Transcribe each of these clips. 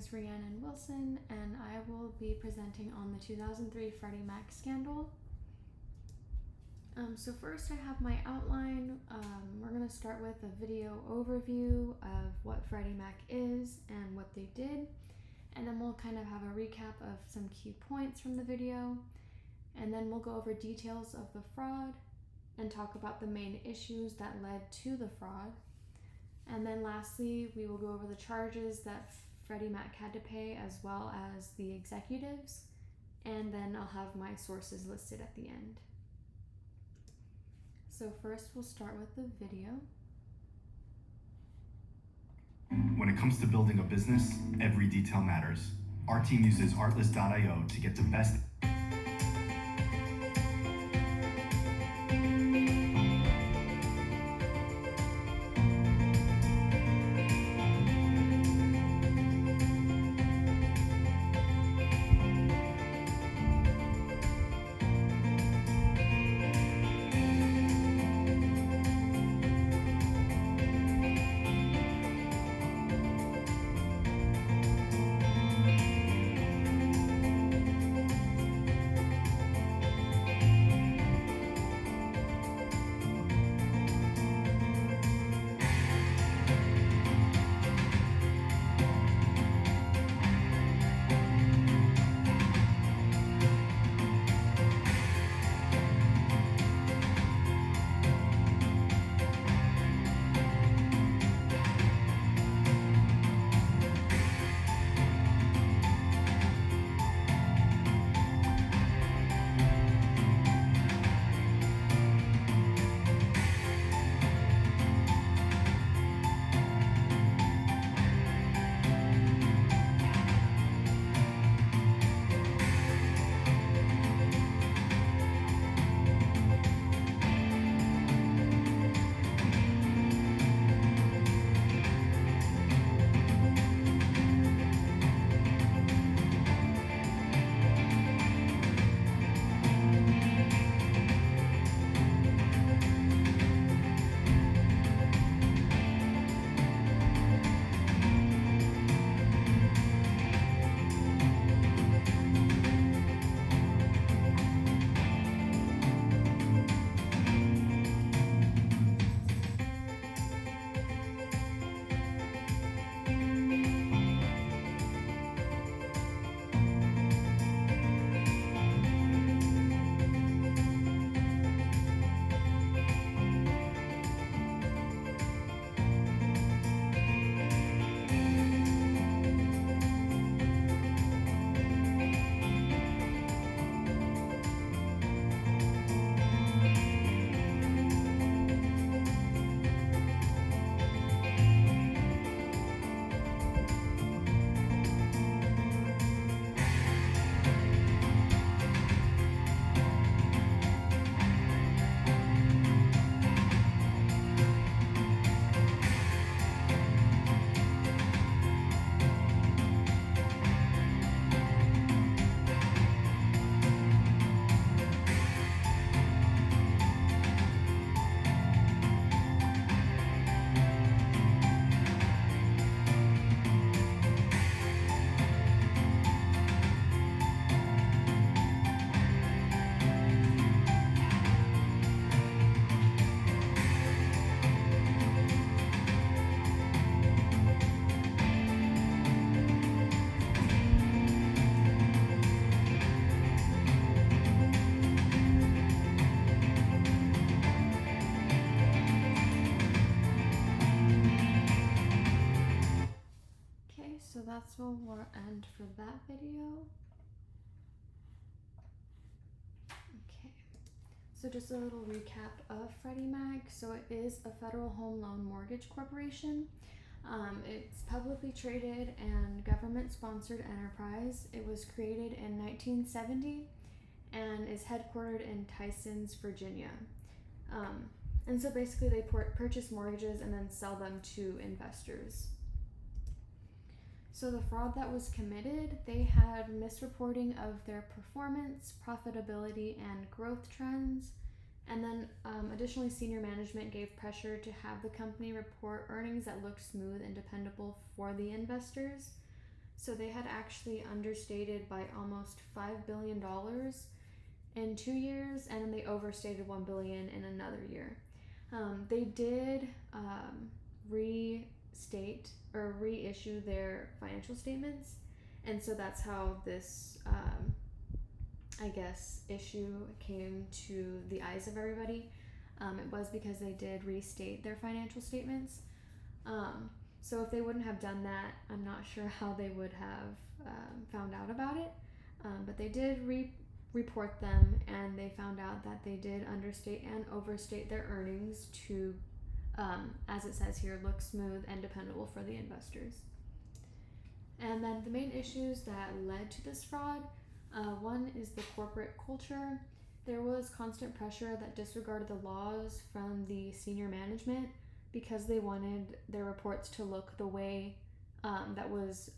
is Rhiannon Wilson, and I will be presenting on the 2003 Freddie Mac Scandal. So first I have my outline. We're going to start with a video overview of what Freddie Mac is and what they did, and then we'll kind of have a recap of some key points from the video, and then we'll go over details of the fraud and talk about the main issues that led to the fraud. And then lastly, we will go over the charges that Freddie Mac had to pay, as well as the executives, and then I'll have my sources listed at the end. So first we'll start with the video. When it comes to building a business, every detail matters. Our team uses Artlist.io to get the best So that's where we'll end for that video. Okay, so just a little recap of Freddie Mac. So it is a federal home loan mortgage corporation. It's publicly traded and government-sponsored enterprise. It was created in 1970 and is headquartered in Tysons, Virginia. And so basically they purchase mortgages and then sell them to investors. So the fraud that was committed, they had misreporting of their performance, profitability, and growth trends. And then additionally, senior management gave pressure to have the company report earnings that looked smooth and dependable for the investors. So they had actually understated by almost $5 billion in 2 years, and then they overstated $1 billion in another year. They did restate or reissue their financial statements, and so that's how this I guess issue came to the eyes of everybody. It was because they did restate their financial statements. So if they wouldn't have done that, I'm not sure how they would have found out about it. But they did report them, and they found out that they did understate and overstate their earnings to, as it says here, look smooth and dependable for the investors. And then the main issues that led to this fraud, one is the corporate culture. There was constant pressure that disregarded the laws from the senior management because they wanted their reports to look the way that was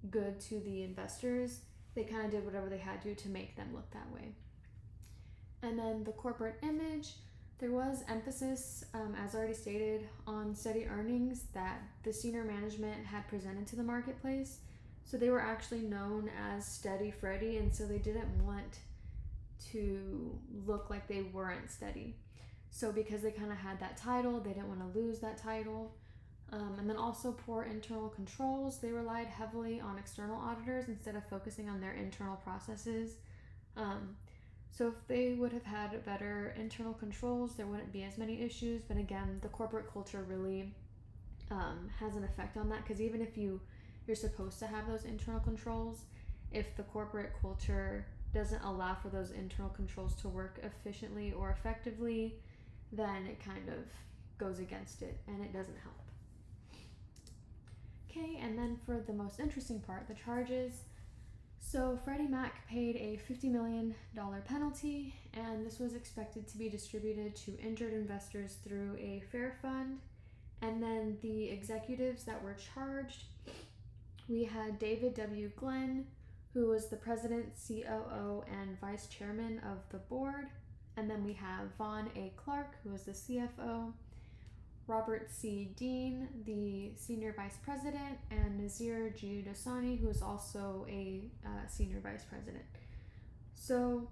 good to the investors. They kind of did whatever they had to make them look that way. And then the corporate image, there was emphasis, as already stated, on steady earnings that the senior management had presented to the marketplace. So they were actually known as Steady Freddie, and so they didn't want to look like they weren't steady. So because they kind of had that title, they didn't want to lose that title. And then also poor internal controls. They relied heavily on external auditors instead of focusing on their internal processes. So if they would have had better internal controls, there wouldn't be as many issues. But again, the corporate culture really has an effect on that, because even if you're supposed to have those internal controls, if the corporate culture doesn't allow for those internal controls to work efficiently or effectively, then it kind of goes against it and it doesn't help. Okay, and then for the most interesting part, the charges. So Freddie Mac paid a $50 million penalty, and this was expected to be distributed to injured investors through a fair fund. And then the executives that were charged, we had David W. Glenn, who was the president, COO, and vice chairman of the board. And then we have Vaughn A. Clark, who was the CFO, Robert C. Dean, the senior vice president, and Nazir G. Dosani, who is also a senior vice president. So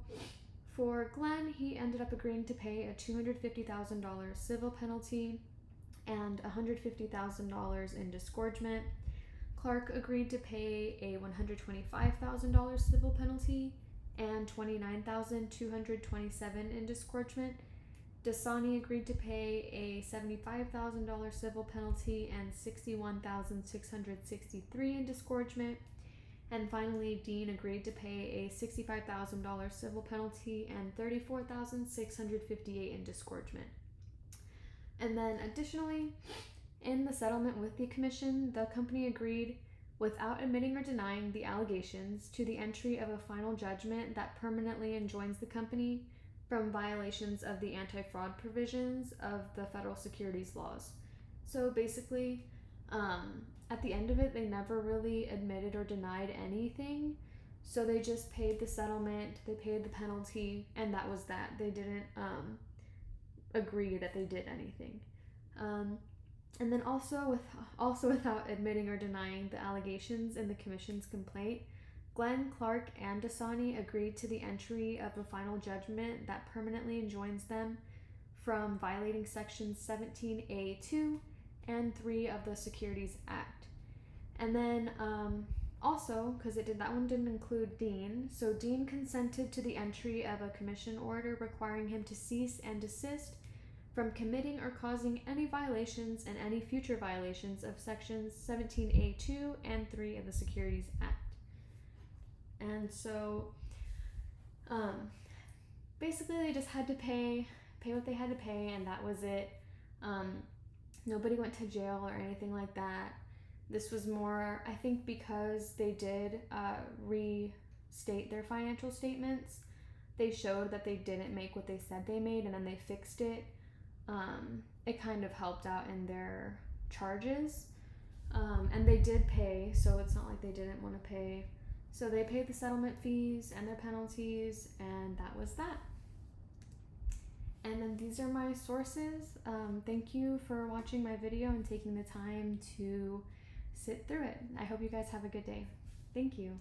for Glenn, he ended up agreeing to pay a $250,000 civil penalty and $150,000 in disgorgement. Clark agreed to pay a $125,000 civil penalty and $29,227 in disgorgement. Dasani agreed to pay a $75,000 civil penalty and $61,663 in disgorgement. And finally, Dean agreed to pay a $65,000 civil penalty and $34,658 in disgorgement. And then additionally, in the settlement with the commission, the company agreed, without admitting or denying the allegations, to the entry of a final judgment that permanently enjoins the company from violations of the anti-fraud provisions of the federal securities laws. So basically, at the end of it, they never really admitted or denied anything. So they just paid the settlement, they paid the penalty, and that was that. They didn't agree that they did anything. And then also without admitting or denying the allegations in the commission's complaint, Glenn, Clark, and Dasani agreed to the entry of a final judgment that permanently enjoins them from violating sections 17A2 and 3 of the Securities Act. And then also, because that one didn't include Dean, so Dean consented to the entry of a commission order requiring him to cease and desist from committing or causing any violations and any future violations of sections 17A2 and 3 of the Securities Act. And so basically they just had to pay what they had to pay, and that was it. Nobody went to jail or anything like that. This was more, I think, because they did restate their financial statements. They showed that they didn't make what they said they made, and then they fixed it. It kind of helped out in their charges. And they did pay, so it's not like they didn't want to pay. So they paid the settlement fees and their penalties, and that was that. And then these are my sources. Thank you for watching my video and taking the time to sit through it. I hope you guys have a good day. Thank you.